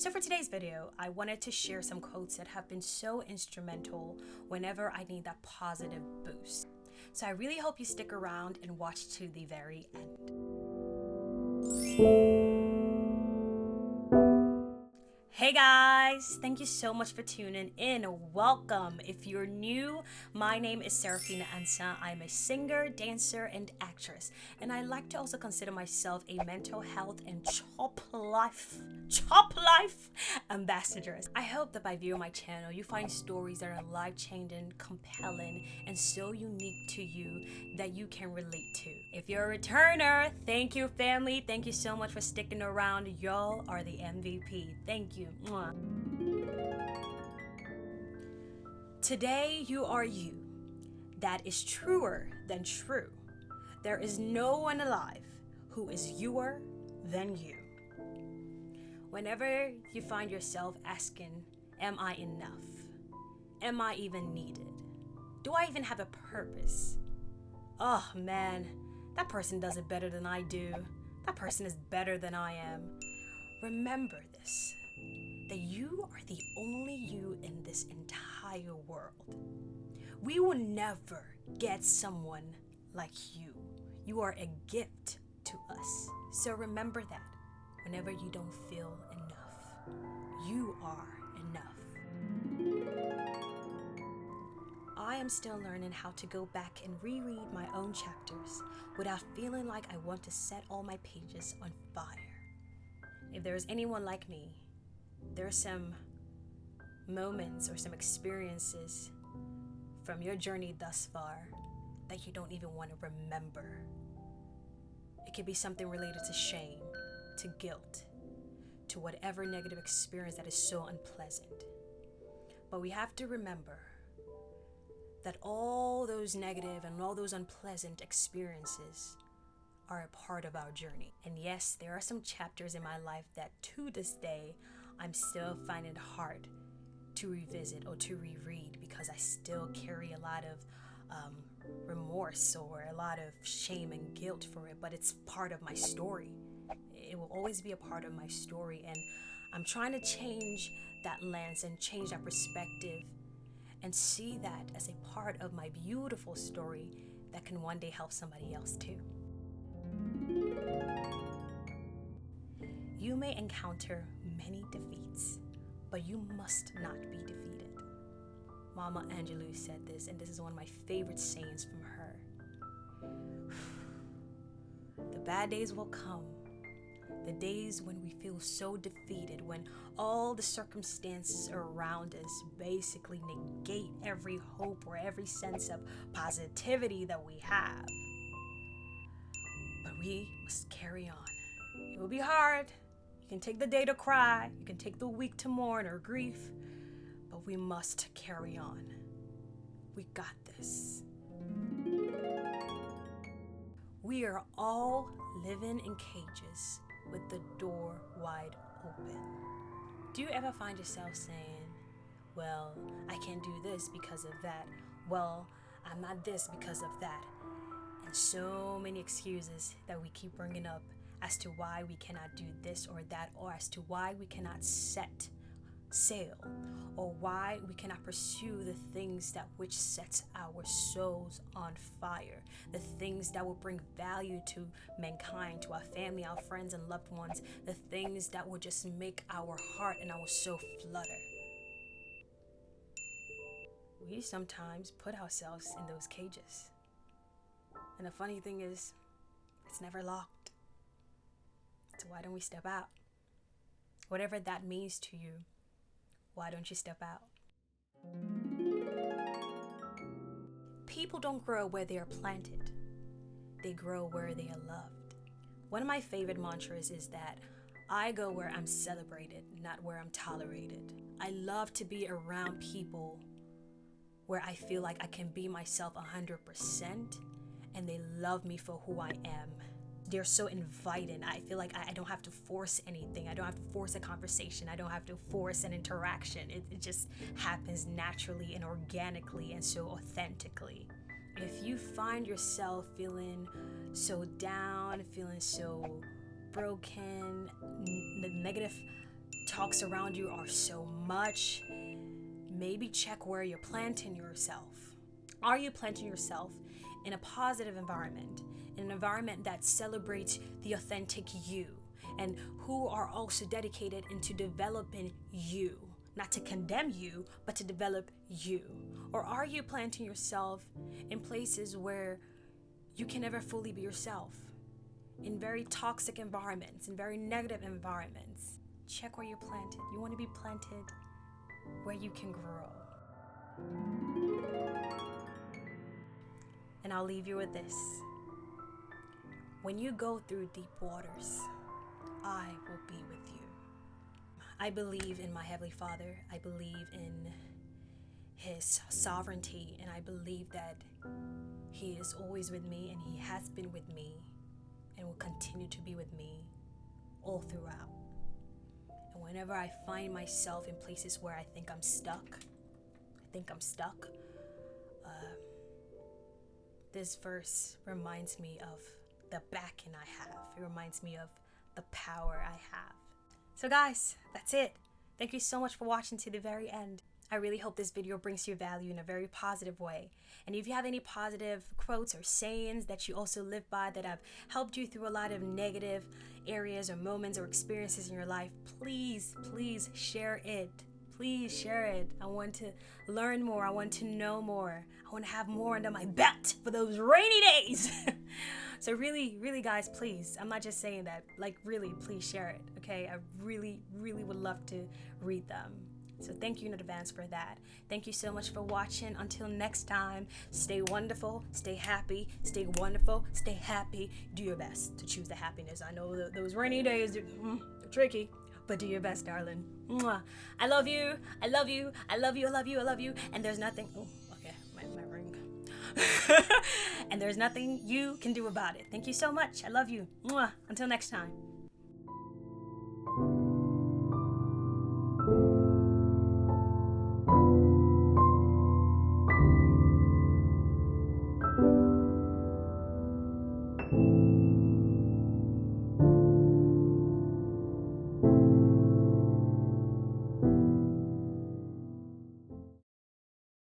So for today's video, I wanted to share some quotes that have been so instrumental whenever I need that positive boost. So I really hope you stick around and watch to the very end. Hey guys, thank you so much for tuning in. Welcome. If you're new, my name is Seraphina Ansah. I'm a singer, dancer, and actress. And I like to also consider myself a mental health and chop life ambassador. I hope that by viewing my channel, you find stories that are life-changing, compelling, and so unique to you that you can relate to. If you're a returner, thank you, family. Thank you so much for sticking around. Y'all are the MVP. Thank you. Mwah. Today you are you. That is truer than true. There is no one alive who is youer than you. Whenever you find yourself asking, am I enough? Am I even needed? Do I even have a purpose? Oh man, that person does it better than I do. That person is better than I am. Remember this, that you are the only you in this entire world. We will never get someone like you. You are a gift to us. So remember that whenever you don't feel enough, you are enough. I am still learning how to go back and reread my own chapters without feeling like I want to set all my pages on fire. If there is anyone like me, there are some moments or some experiences from your journey thus far that you don't even want to remember. It could be something related to shame, to guilt, to whatever negative experience that is so unpleasant. But we have to remember that all those negative and all those unpleasant experiences are a part of our journey. And yes, there are some chapters in my life that to this day, I'm still finding it hard to revisit or to reread because I still carry a lot of remorse or a lot of shame and guilt for it, but it's part of my story. It will always be a part of my story, and I'm trying to change that lens and change that perspective and see that as a part of my beautiful story that can one day help somebody else too. You may encounter many defeats, but you must not be defeated. Mama Angelou said this, and this is one of my favorite sayings from her. The bad days will come. The days when we feel so defeated, when all the circumstances around us basically negate every hope or every sense of positivity that we have. But we must carry on. It will be hard. You can take the day to cry. You can take the week to mourn or grief. But we must carry on. We got this. We are all living in cages with the door wide open. Do you ever find yourself saying, well, I can't do this because of that. Well, I'm not this because of that. And so many excuses that we keep bringing up as to why we cannot do this or that, or as to why we cannot set sail, or why we cannot pursue the things that which sets our souls on fire, the things that will bring value to mankind, to our family, our friends and loved ones, the things that will just make our heart and our soul flutter. We sometimes put ourselves in those cages. And the funny thing is, it's never locked. So why don't we step out? Whatever that means to you, why don't you step out? People don't grow where they are planted. They grow where they are loved. One of my favorite mantras is that I go where I'm celebrated, not where I'm tolerated. I love to be around people where I feel like I can be myself 100% and they love me for who I am. They're so inviting. I feel like I don't have to force anything. I don't have to force a conversation. I don't have to force an interaction. It just happens naturally and organically and so authentically. If you find yourself feeling so down, feeling so broken, the negative talks around you are so much, maybe check where you're planting yourself. Are you planting yourself in a positive environment, in an environment that celebrates the authentic you, and who are also dedicated into developing you, not to condemn you, but to develop you? Or are you planting yourself in places where you can never fully be yourself, in very toxic environments, in very negative environments? Check where you're planted. You want to be planted where you can grow. And I'll leave you with this. When you go through deep waters, I will be with you. I believe in my Heavenly Father. I believe in His sovereignty, and I believe that He is always with me, and He has been with me and will continue to be with me all throughout. And whenever I find myself in places where I think I'm stuck, this verse reminds me of the backing I have. It reminds me of the power I have. So guys, that's it. Thank you so much for watching to the very end. I really hope this video brings you value in a very positive way. And if you have any positive quotes or sayings that you also live by that have helped you through a lot of negative areas or moments or experiences in your life, please share it. Please share it. I want to learn more. I want to know more. I want to have more under my belt for those rainy days. So really, guys, please, I'm not just saying that, like really, please share it, okay? I really would love to read them. So thank you in advance for that. Thank you so much for watching. Until next time, stay wonderful, stay happy, stay wonderful, stay happy. Do your best to choose the happiness. I know those rainy days are tricky, but do your best, darling. Mwah. I love you. I love you. I love you. I love you. I love you. And there's nothing. Oh, okay, my ring. And there's nothing you can do about it. Thank you so much. I love you. Mwah. Until next time.